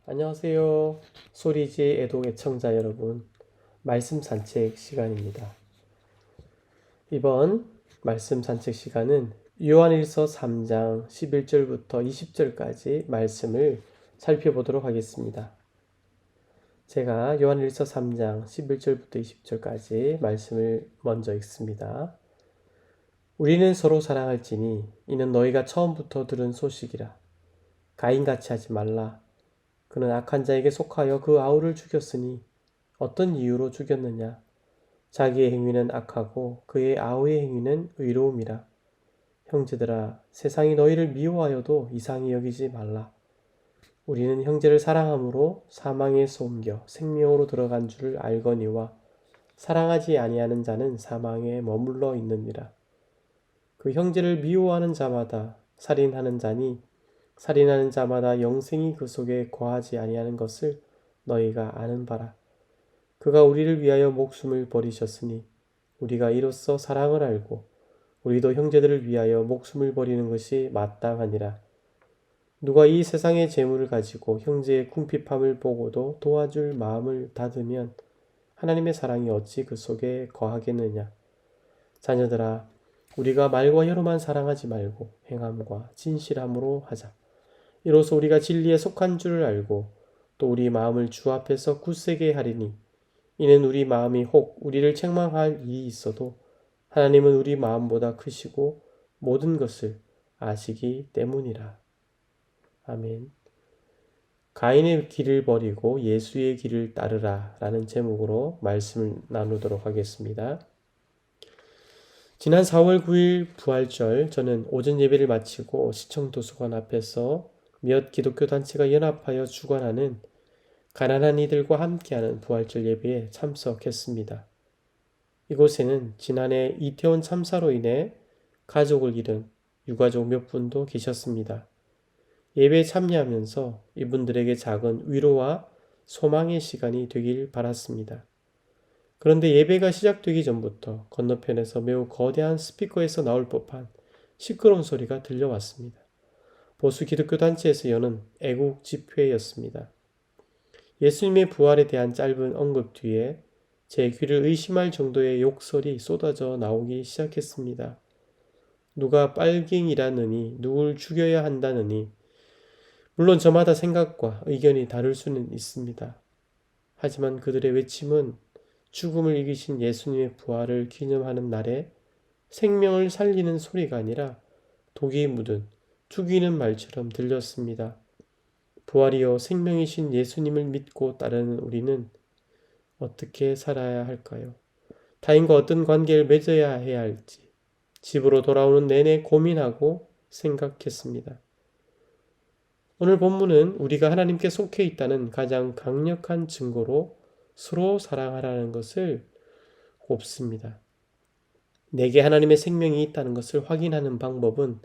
안녕하세요. 소리지의 애독 애청자 여러분. 말씀 산책 시간입니다. 이번 말씀 산책 시간은 요한일서 3장 11절부터 20절까지 말씀을 살펴보도록 하겠습니다. 제가 요한일서 3장 11절부터 20절까지 말씀을 먼저 읽습니다. 우리는 서로 사랑할지니 이는 너희가 처음부터 들은 소식이라. 가인같이 하지 말라. 그는 악한 자에게 속하여 그 아우를 죽였으니 어떤 이유로 죽였느냐? 자기의 행위는 악하고 그의 아우의 행위는 의로움이라. 형제들아, 세상이 너희를 미워하여도 이상히 여기지 말라. 우리는 형제를 사랑함으로 사망에서 옮겨 생명으로 들어간 줄을 알거니와 사랑하지 아니하는 자는 사망에 머물러 있느니라. 그 형제를 미워하는 자마다 살인하는 자니 살인하는 자마다 영생이 그 속에 거하지 아니하는 것을 너희가 아는 바라. 그가 우리를 위하여 목숨을 버리셨으니 우리가 이로써 사랑을 알고 우리도 형제들을 위하여 목숨을 버리는 것이 마땅하니라. 누가 이 세상의 재물을 가지고 형제의 궁핍함을 보고도 도와줄 마음을 닫으면 하나님의 사랑이 어찌 그 속에 거하겠느냐. 자녀들아, 우리가 말과 혀로만 사랑하지 말고 행함과 진실함으로 하자. 이로써 우리가 진리에 속한 줄을 알고 또 우리 마음을 주 앞에서 굳세게 하리니 이는 우리 마음이 혹 우리를 책망할 일이 있어도 하나님은 우리 마음보다 크시고 모든 것을 아시기 때문이라. 아멘. 가인의 길을 버리고 예수의 길을 따르라 라는 제목으로 말씀을 나누도록 하겠습니다. 지난 4월 9일 부활절 저는 오전 예배를 마치고 시청 도서관 앞에서 몇 기독교 단체가 연합하여 주관하는 가난한 이들과 함께하는 부활절 예배에 참석했습니다. 이곳에는 지난해 이태원 참사로 인해 가족을 잃은 유가족 몇 분도 계셨습니다. 예배에 참여하면서 이분들에게 작은 위로와 소망의 시간이 되길 바랐습니다. 그런데 예배가 시작되기 전부터 건너편에서 매우 거대한 스피커에서 나올 법한 시끄러운 소리가 들려왔습니다. 보수 기독교 단체에서 여는 애국 집회였습니다. 예수님의 부활에 대한 짧은 언급 뒤에 제 귀를 의심할 정도의 욕설이 쏟아져 나오기 시작했습니다. 누가 빨갱이라느니 누굴 죽여야 한다느니 물론 저마다 생각과 의견이 다를 수는 있습니다. 하지만 그들의 외침은 죽음을 이기신 예수님의 부활을 기념하는 날에 생명을 살리는 소리가 아니라 독이 묻은 죽이는 말처럼 들렸습니다. 부활이요 생명이신 예수님을 믿고 따르는 우리는 어떻게 살아야 할까요? 타인과 어떤 관계를 맺어야 해야 할지 집으로 돌아오는 내내 고민하고 생각했습니다. 오늘 본문은 우리가 하나님께 속해 있다는 가장 강력한 증거로 서로 사랑하라는 것을 꼽습니다. 내게 하나님의 생명이 있다는 것을 확인하는 방법은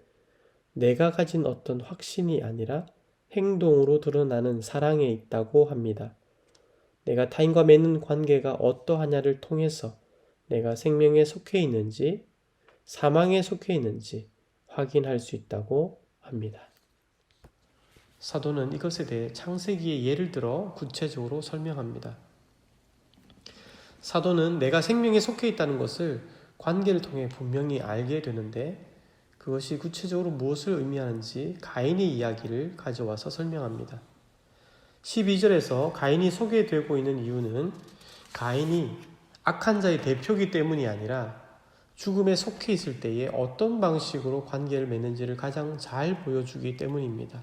내가 가진 어떤 확신이 아니라 행동으로 드러나는 사랑에 있다고 합니다. 내가 타인과 맺는 관계가 어떠하냐를 통해서 내가 생명에 속해 있는지 사망에 속해 있는지 확인할 수 있다고 합니다. 사도는 이것에 대해 창세기의 예를 들어 구체적으로 설명합니다. 사도는 내가 생명에 속해 있다는 것을 관계를 통해 분명히 알게 되는데 그것이 구체적으로 무엇을 의미하는지 가인의 이야기를 가져와서 설명합니다. 12절에서 가인이 소개되고 있는 이유는 가인이 악한 자의 대표이기 때문이 아니라 죽음에 속해 있을 때에 어떤 방식으로 관계를 맺는지를 가장 잘 보여주기 때문입니다.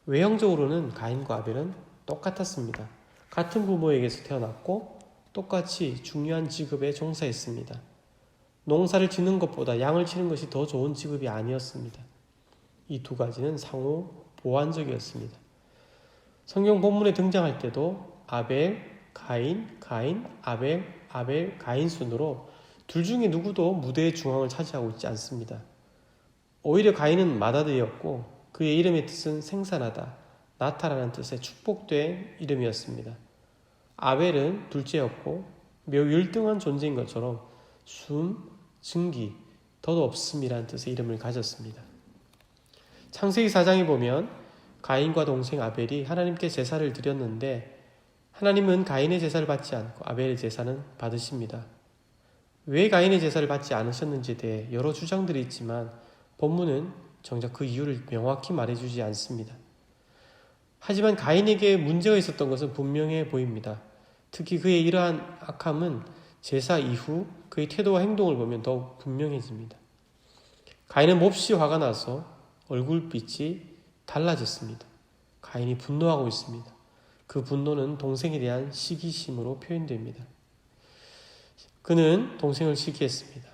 외형적으로는 가인과 아벨은 똑같았습니다. 같은 부모에게서 태어났고 똑같이 중요한 직업에 종사했습니다. 농사를 짓는 것보다 양을 치는 것이 더 좋은 직업이 아니었습니다. 이 두 가지는 상호 보완적이었습니다. 성경 본문에 등장할 때도 아벨, 가인, 아벨, 가인 순으로 둘 중에 누구도 무대의 중앙을 차지하고 있지 않습니다. 오히려 가인은 맏아들이었고 그의 이름의 뜻은 생산하다, 나타나는 뜻의 축복된 이름이었습니다. 아벨은 둘째였고 매우 열등한 존재인 것처럼 숨, 증기, 덧없음이라는 뜻의 이름을 가졌습니다. 창세기 4장에 보면 가인과 동생 아벨이 하나님께 제사를 드렸는데 하나님은 가인의 제사를 받지 않고 아벨의 제사는 받으십니다. 왜 가인의 제사를 받지 않으셨는지에 대해 여러 주장들이 있지만 본문은 정작 그 이유를 명확히 말해주지 않습니다. 하지만 가인에게 문제가 있었던 것은 분명해 보입니다. 특히 그의 이러한 악함은 제사 이후 그의 태도와 행동을 보면 더욱 분명해집니다. 가인은 몹시 화가 나서 얼굴빛이 달라졌습니다. 가인이 분노하고 있습니다. 그 분노는 동생에 대한 시기심으로 표현됩니다. 그는 동생을 시기했습니다.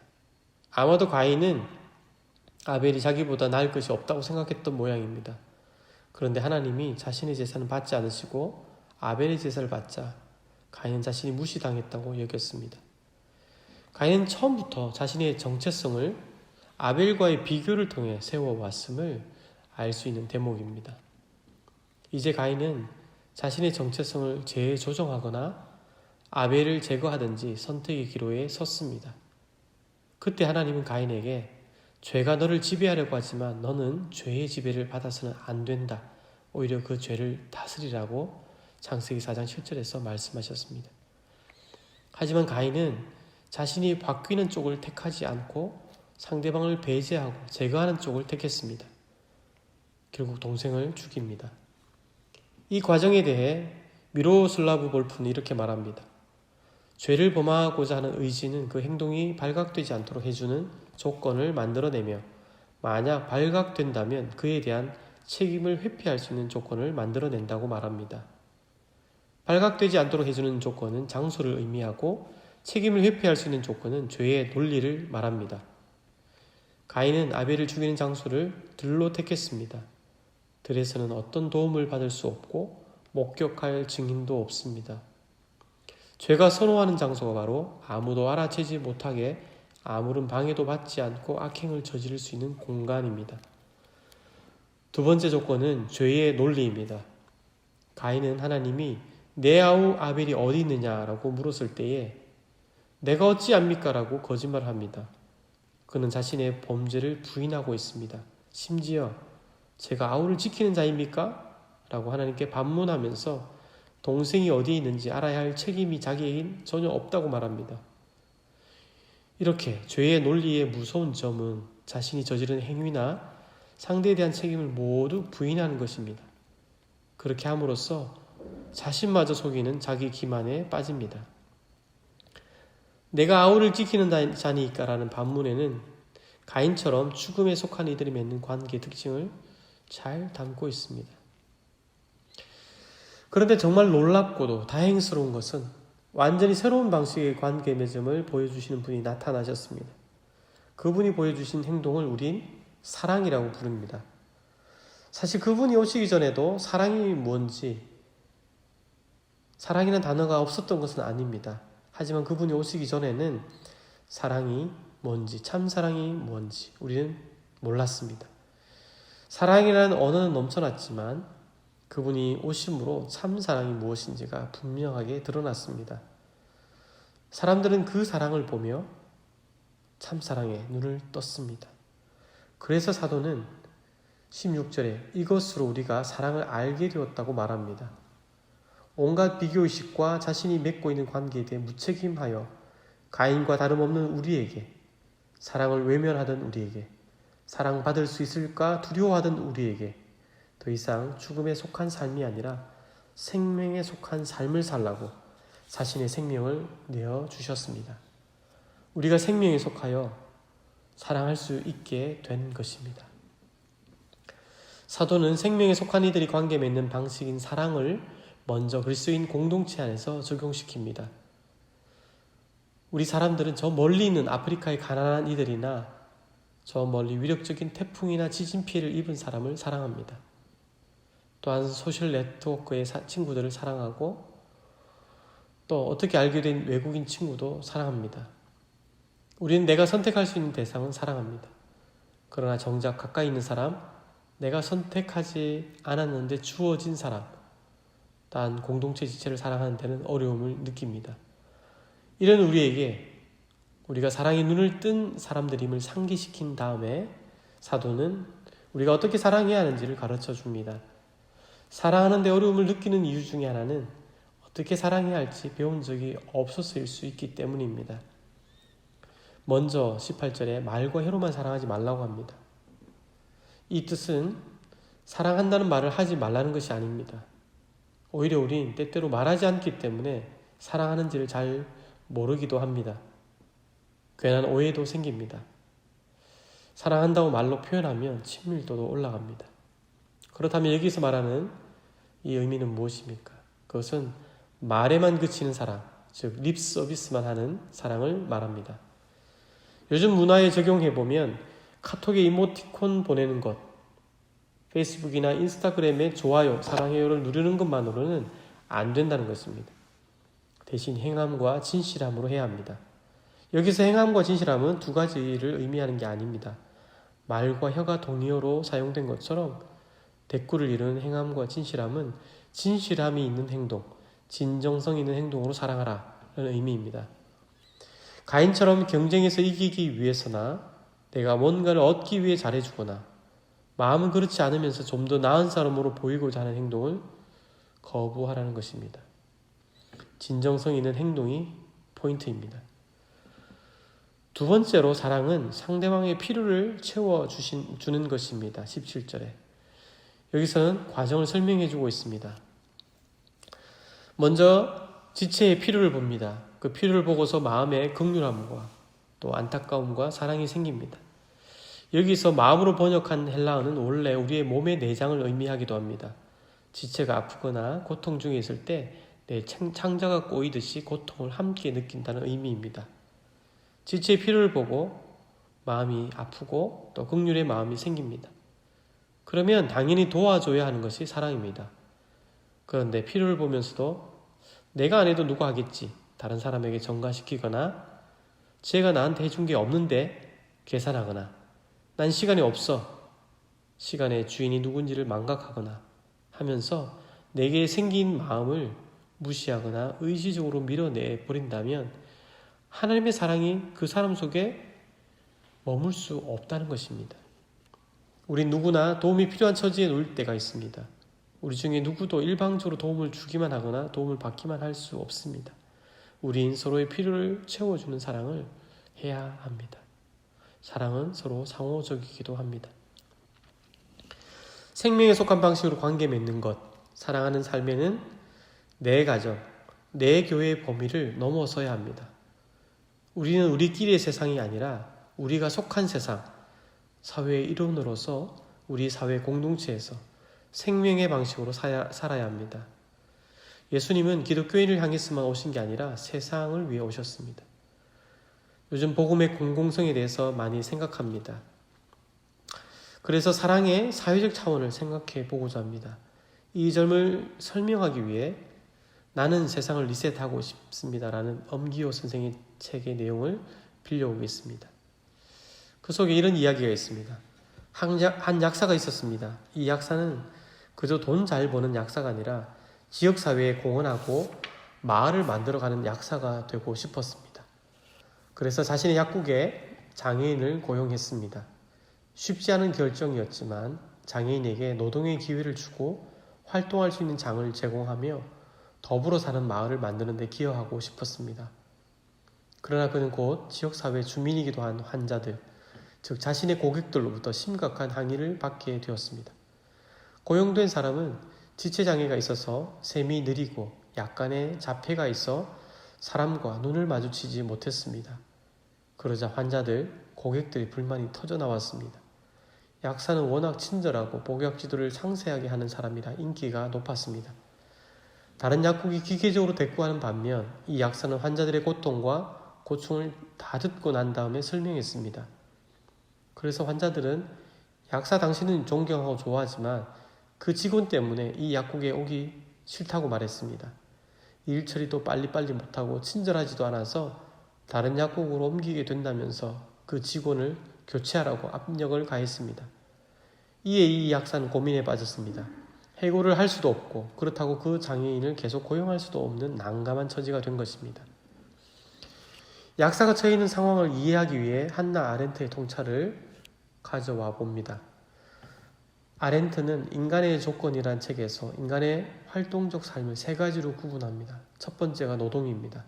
아마도 가인은 아벨이 자기보다 나을 것이 없다고 생각했던 모양입니다. 그런데 하나님이 자신의 제사는 받지 않으시고 아벨의 제사를 받자 가인은 자신이 무시당했다고 여겼습니다. 가인은 처음부터 자신의 정체성을 아벨과의 비교를 통해 세워왔음을 알 수 있는 대목입니다. 이제 가인은 자신의 정체성을 재조정하거나 아벨을 제거하든지 선택의 기로에 섰습니다. 그때 하나님은 가인에게 죄가 너를 지배하려고 하지만 너는 죄의 지배를 받아서는 안 된다. 오히려 그 죄를 다스리라고 창세기 4장 7절에서 말씀하셨습니다. 하지만 가인은 자신이 바뀌는 쪽을 택하지 않고 상대방을 배제하고 제거하는 쪽을 택했습니다. 결국 동생을 죽입니다. 이 과정에 대해 미로슬라브 볼프는 이렇게 말합니다. 죄를 범하고자 하는 의지는 그 행동이 발각되지 않도록 해주는 조건을 만들어내며 만약 발각된다면 그에 대한 책임을 회피할 수 있는 조건을 만들어낸다고 말합니다. 발각되지 않도록 해주는 조건은 장소를 의미하고 책임을 회피할 수 있는 조건은 죄의 논리를 말합니다. 가인은 아벨을 죽이는 장소를 들로 택했습니다. 들에서는 어떤 도움을 받을 수 없고 목격할 증인도 없습니다. 죄가 선호하는 장소가 바로 아무도 알아채지 못하게 아무런 방해도 받지 않고 악행을 저지를 수 있는 공간입니다. 두 번째 조건은 죄의 논리입니다. 가인은 하나님이 내 아우 아벨이 어디 있느냐라고 물었을 때에 내가 어찌 압니까? 라고 거짓말을 합니다. 그는 자신의 범죄를 부인하고 있습니다. 심지어 제가 아우를 지키는 자입니까? 라고 하나님께 반문하면서 동생이 어디에 있는지 알아야 할 책임이 자기에겐 전혀 없다고 말합니다. 이렇게 죄의 논리의 무서운 점은 자신이 저지른 행위나 상대에 대한 책임을 모두 부인하는 것입니다. 그렇게 함으로써 자신마저 속이는 자기 기만에 빠집니다. 내가 아우를 지키는 자니까 라는 반문에는 가인처럼 죽음에 속한 이들이 맺는 관계의 특징을 잘 담고 있습니다. 그런데 정말 놀랍고도 다행스러운 것은 완전히 새로운 방식의 관계 맺음을 보여주시는 분이 나타나셨습니다. 그분이 보여주신 행동을 우린 사랑이라고 부릅니다. 사실 그분이 오시기 전에도 사랑이 뭔지, 사랑이라는 단어가 없었던 것은 아닙니다. 하지만 그분이 오시기 전에는 사랑이 뭔지, 참사랑이 뭔지 우리는 몰랐습니다. 사랑이라는 언어는 넘쳐났지만 그분이 오심으로 참사랑이 무엇인지가 분명하게 드러났습니다. 사람들은 그 사랑을 보며 참사랑에 눈을 떴습니다. 그래서 사도는 16절에 이것으로 우리가 사랑을 알게 되었다고 말합니다. 온갖 비교의식과 자신이 맺고 있는 관계에 대해 무책임하여 가인과 다름없는 우리에게, 사랑을 외면하던 우리에게, 사랑받을 수 있을까 두려워하던 우리에게 더 이상 죽음에 속한 삶이 아니라 생명에 속한 삶을 살라고 자신의 생명을 내어주셨습니다. 우리가 생명에 속하여 사랑할 수 있게 된 것입니다. 사도는 생명에 속한 이들이 관계 맺는 방식인 사랑을 먼저 그리스도인 공동체 안에서 적용시킵니다. 우리 사람들은 저 멀리 있는 아프리카의 가난한 이들이나 저 멀리 위력적인 태풍이나 지진 피해를 입은 사람을 사랑합니다. 또한 소셜 네트워크의 친구들을 사랑하고 또 어떻게 알게 된 외국인 친구도 사랑합니다. 우리는 내가 선택할 수 있는 대상은 사랑합니다. 그러나 정작 가까이 있는 사람, 내가 선택하지 않았는데 주어진 사람, 단 공동체 지체를 사랑하는 데는 어려움을 느낍니다. 이런 우리에게 우리가 사랑의 눈을 뜬 사람들임을 상기시킨 다음에 사도는 우리가 어떻게 사랑해야 하는지를 가르쳐 줍니다. 사랑하는 데 어려움을 느끼는 이유 중에 하나는 어떻게 사랑해야 할지 배운 적이 없어서일 수 있기 때문입니다. 먼저 18절에 말과 혀로만 사랑하지 말라고 합니다. 이 뜻은 사랑한다는 말을 하지 말라는 것이 아닙니다. 오히려 우린 때때로 말하지 않기 때문에 사랑하는지를 잘 모르기도 합니다. 괜한 오해도 생깁니다. 사랑한다고 말로 표현하면 친밀도도 올라갑니다. 그렇다면 여기서 말하는 이 의미는 무엇입니까? 그것은 말에만 그치는 사랑, 즉 립 서비스만 하는 사랑을 말합니다. 요즘 문화에 적용해보면 카톡에 이모티콘 보내는 것, 페이스북이나 인스타그램에 좋아요, 사랑해요를 누르는 것만으로는 안 된다는 것입니다. 대신 행함과 진실함으로 해야 합니다. 여기서 행함과 진실함은 두 가지를 의미하는 게 아닙니다. 말과 혀가 동의어로 사용된 것처럼 대꾸를 이루는 행함과 진실함은 진실함이 있는 행동, 진정성 있는 행동으로 사랑하라 라는 의미입니다. 가인처럼 경쟁에서 이기기 위해서나 내가 뭔가를 얻기 위해 잘해주거나 마음은 그렇지 않으면서 좀 더 나은 사람으로 보이고자 하는 행동을 거부하라는 것입니다. 진정성 있는 행동이 포인트입니다. 두 번째로 사랑은 상대방의 필요를 채워주는 것입니다. 17절에. 여기서는 과정을 설명해 주고 있습니다. 먼저 지체의 필요를 봅니다. 그 필요를 보고서 마음에 긍휼함과 또 안타까움과 사랑이 생깁니다. 여기서 마음으로 번역한 헬라어는 원래 우리의 몸의 내장을 의미하기도 합니다. 지체가 아프거나 고통 중에 있을 때 내 창자가 꼬이듯이 고통을 함께 느낀다는 의미입니다. 지체의 필요를 보고 마음이 아프고 또 긍휼의 마음이 생깁니다. 그러면 당연히 도와줘야 하는 것이 사랑입니다. 그런데 필요를 보면서도 내가 안 해도 누가 하겠지, 다른 사람에게 전가시키거나 제가 나한테 해준 게 없는데 계산하거나 난 시간이 없어, 시간의 주인이 누군지를 망각하거나 하면서 내게 생긴 마음을 무시하거나 의지적으로 밀어내 버린다면 하나님의 사랑이 그 사람 속에 머물 수 없다는 것입니다. 우린 누구나 도움이 필요한 처지에 놓일 때가 있습니다. 우리 중에 누구도 일방적으로 도움을 주기만 하거나 도움을 받기만 할 수 없습니다. 우린 서로의 필요를 채워주는 사랑을 해야 합니다. 사랑은 서로 상호적이기도 합니다. 생명에 속한 방식으로 관계 맺는 것, 사랑하는 삶에는 내 가정, 내 교회의 범위를 넘어서야 합니다. 우리는 우리끼리의 세상이 아니라 우리가 속한 세상, 사회의 일원으로서 우리 사회 공동체에서 생명의 방식으로 살아야 합니다. 예수님은 기독교인을 향해서만 오신 게 아니라 세상을 위해 오셨습니다. 요즘 복음의 공공성에 대해서 많이 생각합니다. 그래서 사랑의 사회적 차원을 생각해 보고자 합니다. 이 점을 설명하기 위해 나는 세상을 리셋하고 싶습니다라는 엄기호 선생의 책의 내용을 빌려오겠습니다. 그 속에 이런 이야기가 있습니다. 한 약사가 있었습니다. 이 약사는 그저 돈 잘 버는 약사가 아니라 지역사회에 공헌하고 마을을 만들어가는 약사가 되고 싶었습니다. 그래서 자신의 약국에 장애인을 고용했습니다. 쉽지 않은 결정이었지만 장애인에게 노동의 기회를 주고 활동할 수 있는 장을 제공하며 더불어 사는 마을을 만드는 데 기여하고 싶었습니다. 그러나 그는 곧 지역사회 주민이기도 한 환자들, 즉 자신의 고객들로부터 심각한 항의를 받게 되었습니다. 고용된 사람은 지체장애가 있어서 셈이 느리고 약간의 자폐가 있어 사람과 눈을 마주치지 못했습니다. 그러자 환자들, 고객들의 불만이 터져나왔습니다. 약사는 워낙 친절하고 복약 지도를 상세하게 하는 사람이라 인기가 높았습니다. 다른 약국이 기계적으로 대꾸하는 반면 이 약사는 환자들의 고통과 고충을 다 듣고 난 다음에 설명했습니다. 그래서 환자들은 약사 당신은 존경하고 좋아하지만 그 직원 때문에 이 약국에 오기 싫다고 말했습니다. 일 처리도 빨리빨리 못하고 친절하지도 않아서 다른 약국으로 옮기게 된다면서 그 직원을 교체하라고 압력을 가했습니다. 이에 이 약사는 고민에 빠졌습니다. 해고를 할 수도 없고 그렇다고 그 장애인을 계속 고용할 수도 없는 난감한 처지가 된 것입니다. 약사가 처해 있는 상황을 이해하기 위해 한나 아렌트의 통찰을 가져와 봅니다. 아렌트는 인간의 조건이란 책에서 인간의 활동적 삶을 세 가지로 구분합니다. 첫 번째가 노동입니다.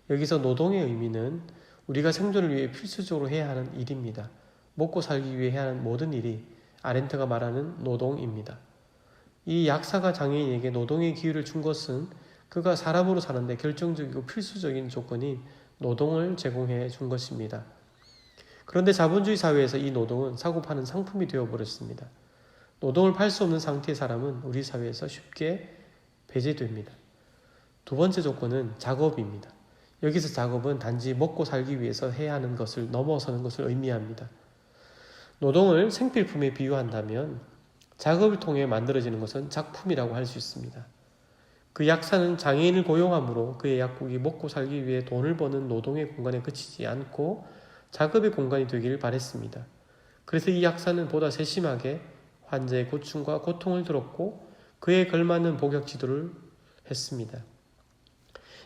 여기서 노동의 의미는 우리가 생존을 위해 필수적으로 해야 하는 일입니다. 먹고 살기 위해 해야 하는 모든 일이 아렌트가 말하는 노동입니다. 이 약사가 장애인에게 노동의 기회를 준 것은 그가 사람으로 사는데 결정적이고 필수적인 조건인 노동을 제공해 준 것입니다. 그런데 자본주의 사회에서 이 노동은 사고 파는 상품이 되어버렸습니다. 노동을 팔 수 없는 상태의 사람은 우리 사회에서 쉽게 배제됩니다. 두 번째 조건은 작업입니다. 여기서 작업은 단지 먹고 살기 위해서 해야 하는 것을 넘어서는 것을 의미합니다. 노동을 생필품에 비유한다면 작업을 통해 만들어지는 것은 작품이라고 할 수 있습니다. 그 약사는 장애인을 고용함으로 그의 약국이 먹고 살기 위해 돈을 버는 노동의 공간에 그치지 않고 작업의 공간이 되기를 바랬습니다. 그래서 이 약사는 보다 세심하게 환자의 고충과 고통을 들었고 그에 걸맞는 복약 지도를 했습니다.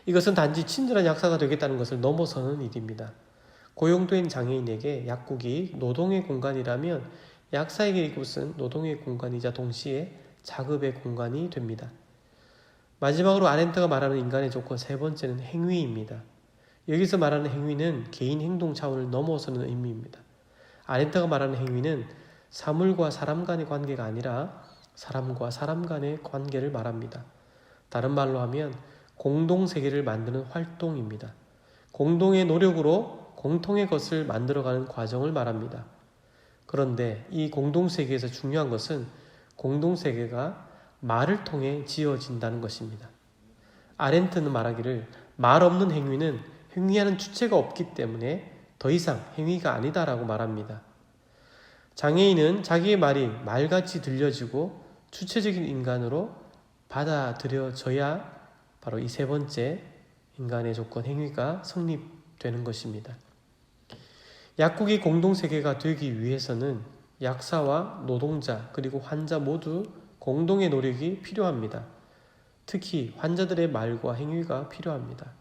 이것은 단지 친절한 약사가 되겠다는 것을 넘어서는 일입니다. 고용된 장애인에게 약국이 노동의 공간이라면 약사에게 이곳은 노동의 공간이자 동시에 작업의 공간이 됩니다. 마지막으로 아렌트가 말하는 인간의 조건 세 번째는 행위입니다. 여기서 말하는 행위는 개인 행동 차원을 넘어서는 의미입니다. 아렌트가 말하는 행위는 사물과 사람 간의 관계가 아니라 사람과 사람 간의 관계를 말합니다. 다른 말로 하면 공동세계를 만드는 활동입니다. 공동의 노력으로 공통의 것을 만들어가는 과정을 말합니다. 그런데 이 공동세계에서 중요한 것은 공동세계가 말을 통해 지어진다는 것입니다. 아렌트는 말하기를 말 없는 행위는 행위하는 주체가 없기 때문에 더 이상 행위가 아니다라고 말합니다. 장애인은 자기의 말이 말같이 들려지고 주체적인 인간으로 받아들여져야 바로 이 세 번째 인간의 조건 행위가 성립되는 것입니다. 약국이 공동세계가 되기 위해서는 약사와 노동자 그리고 환자 모두 공동의 노력이 필요합니다. 특히 환자들의 말과 행위가 필요합니다.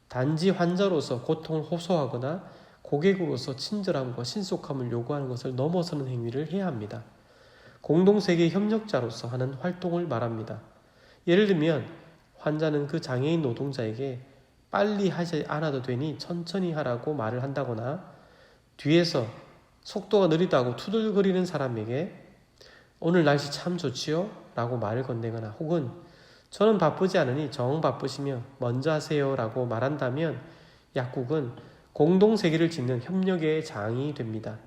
단지 환자로서 고통을 호소하거나 고객으로서 친절함과 신속함을 요구하는 것을 넘어서는 행위를 해야 합니다. 공동세계의 협력자로서 하는 활동을 말합니다. 예를 들면 환자는 그 장애인 노동자에게 빨리 하지 않아도 되니 천천히 하라고 말을 한다거나 뒤에서 속도가 느리다고 투덜거리는 사람에게 오늘 날씨 참 좋지요? 라고 말을 건네거나 혹은 저는 바쁘지 않으니 정 바쁘시면 먼저 하세요 라고 말한다면 약국은 공동세계를 짓는 협력의 장이 됩니다.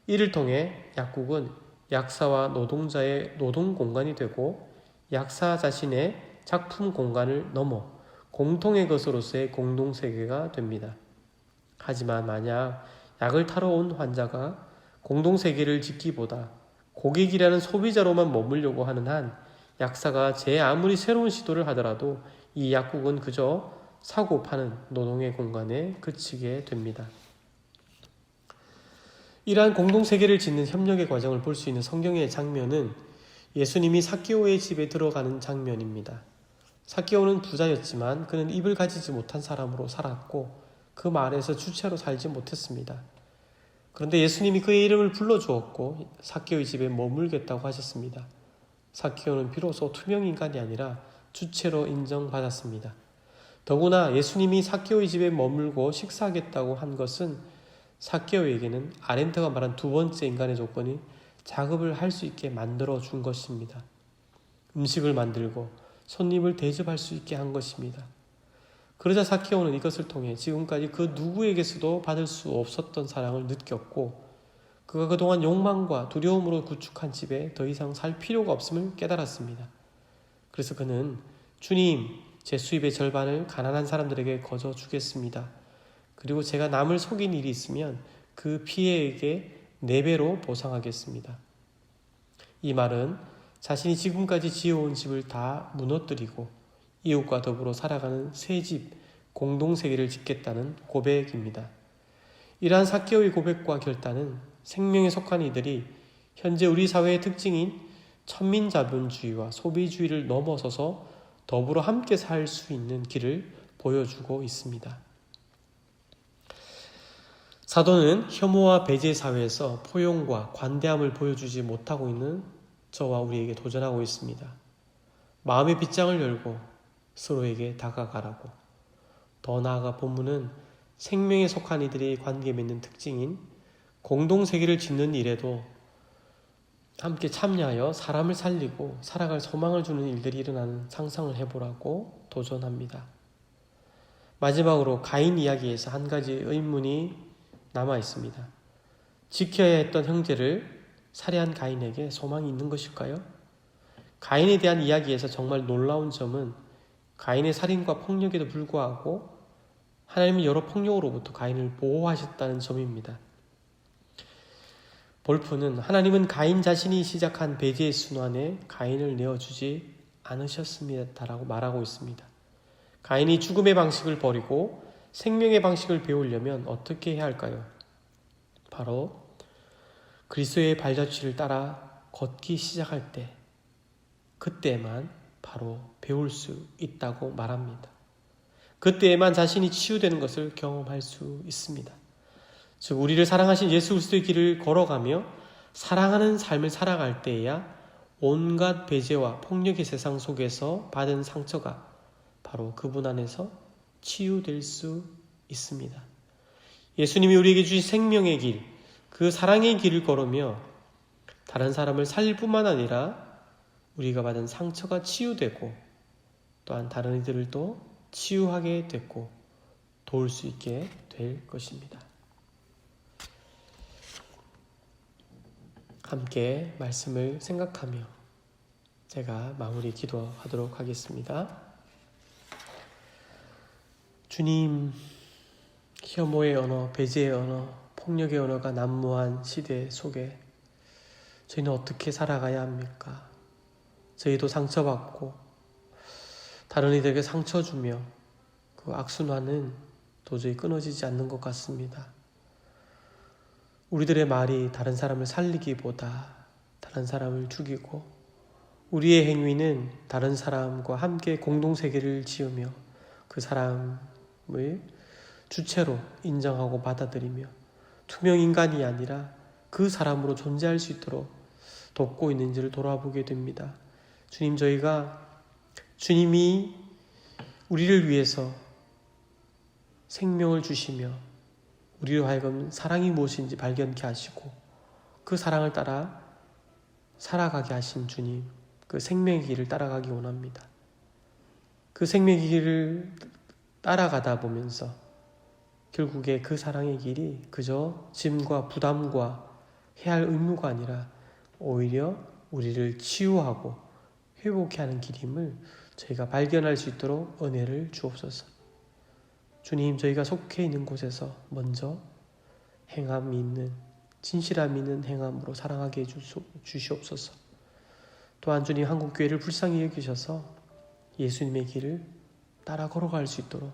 이를 통해 약국은 약사와 노동자의 노동 공간이 되고 약사 자신의 작품 공간을 넘어 공통의 것으로서의 공동세계가 됩니다. 하지만 만약 약을 타러 온 환자가 공동세계를 짓기보다 고객이라는 소비자로만 머물려고 하는 한 약사가 제 아무리 새로운 시도를 하더라도 이 약국은 그저 사고 파는 노동의 공간에 그치게 됩니다. 이러한 공동세계를 짓는 협력의 과정을 볼 수 있는 성경의 장면은 예수님이 삭개오의 집에 들어가는 장면입니다. 삭개오는 부자였지만 그는 입을 가지지 못한 사람으로 살았고 그 마을에서 주체로 살지 못했습니다. 그런데 예수님이 그의 이름을 불러주었고 삭개오의 집에 머물겠다고 하셨습니다. 삭개오는 비로소 투명인간이 아니라 주체로 인정받았습니다. 더구나 예수님이 삭개오의 집에 머물고 식사하겠다고 한 것은 삭개오에게는 아렌트가 말한 두 번째 인간의 조건이 작업을 할 수 있게 만들어 준 것입니다. 음식을 만들고 손님을 대접할 수 있게 한 것입니다. 그러자 삭개오는 이것을 통해 지금까지 그 누구에게서도 받을 수 없었던 사랑을 느꼈고 그가 그동안 욕망과 두려움으로 구축한 집에 더 이상 살 필요가 없음을 깨달았습니다. 그래서 그는 주님, 제 수입의 절반을 가난한 사람들에게 거저 주겠습니다. 그리고 제가 남을 속인 일이 있으면 그 피해에게 4배로 보상하겠습니다. 이 말은 자신이 지금까지 지어온 집을 다 무너뜨리고 이웃과 더불어 살아가는 새 집, 공동세계를 짓겠다는 고백입니다. 이러한 삭개오의 고백과 결단은 생명에 속한 이들이 현재 우리 사회의 특징인 천민자본주의와 소비주의를 넘어서서 더불어 함께 살 수 있는 길을 보여주고 있습니다. 사도는 혐오와 배제 사회에서 포용과 관대함을 보여주지 못하고 있는 저와 우리에게 도전하고 있습니다. 마음의 빗장을 열고 서로에게 다가가라고. 더 나아가 본문은 생명에 속한 이들이 관계 맺는 특징인 공동세계를 짓는 일에도 함께 참여하여 사람을 살리고 살아갈 소망을 주는 일들이 일어나는 상상을 해보라고 도전합니다. 마지막으로 가인 이야기에서 한 가지 의문이 남아 있습니다. 지켜야 했던 형제를 살해한 가인에게 소망이 있는 것일까요? 가인에 대한 이야기에서 정말 놀라운 점은 가인의 살인과 폭력에도 불구하고 하나님은 여러 폭력으로부터 가인을 보호하셨다는 점입니다. 볼프는 하나님은 가인 자신이 시작한 배제의 순환에 가인을 내어주지 않으셨습니다라고 말하고 있습니다. 가인이 죽음의 방식을 버리고 생명의 방식을 배우려면 어떻게 해야 할까요? 바로 그리스도의 발자취를 따라 걷기 시작할 때, 그때만 바로 배울 수 있다고 말합니다. 그때에만 자신이 치유되는 것을 경험할 수 있습니다. 즉 우리를 사랑하신 예수 그리스도의 길을 걸어가며 사랑하는 삶을 살아갈 때에야 온갖 배제와 폭력의 세상 속에서 받은 상처가 바로 그분 안에서 치유될 수 있습니다. 예수님이 우리에게 주신 생명의 길, 그 사랑의 길을 걸으며 다른 사람을 살릴 뿐만 아니라 우리가 받은 상처가 치유되고 또한 다른 이들을 또 치유하게 됐고 도울 수 있게 될 것입니다. 함께 말씀을 생각하며 제가 마무리 기도하도록 하겠습니다. 주님, 혐오의 언어, 배제의 언어, 폭력의 언어가 난무한 시대 속에 저희는 어떻게 살아가야 합니까? 저희도 상처받고 다른 이들에게 상처 주며 그 악순환은 도저히 끊어지지 않는 것 같습니다. 우리들의 말이 다른 사람을 살리기보다 다른 사람을 죽이고 우리의 행위는 다른 사람과 함께 공동세계를 지으며 그 사람을 주체로 인정하고 받아들이며 투명인간이 아니라 그 사람으로 존재할 수 있도록 돕고 있는지를 돌아보게 됩니다. 주님, 저희가 주님이 우리를 위해서 생명을 주시며 우리로 하여금 사랑이 무엇인지 발견케 하시고 그 사랑을 따라 살아가게 하신 주님, 그 생명의 길을 따라가기 원합니다. 그 생명의 길을 따라가다 보면서 결국에 그 사랑의 길이 그저 짐과 부담과 해야 할 의무가 아니라 오히려 우리를 치유하고 회복케 하는 길임을 저희가 발견할 수 있도록 은혜를 주옵소서. 주님, 저희가 속해 있는 곳에서 먼저 행함이 있는, 진실함이 있는 행함으로 사랑하게 주시옵소서. 또한 주님, 한국교회를 불쌍히 여기셔서 예수님의 길을 따라 걸어갈 수 있도록,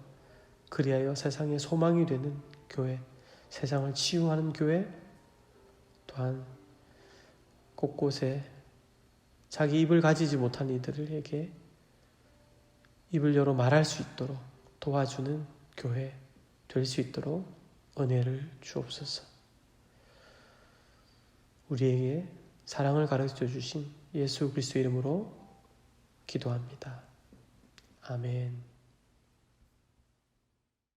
그리하여 세상에 소망이 되는 교회, 세상을 치유하는 교회, 또한 곳곳에 자기 입을 가지지 못한 이들에게 입을 열어 말할 수 있도록 도와주는 교회 될 수 있도록 은혜를 주옵소서. 우리에게 사랑을 가르쳐 주신 예수 그리스도 이름으로 기도합니다. 아멘.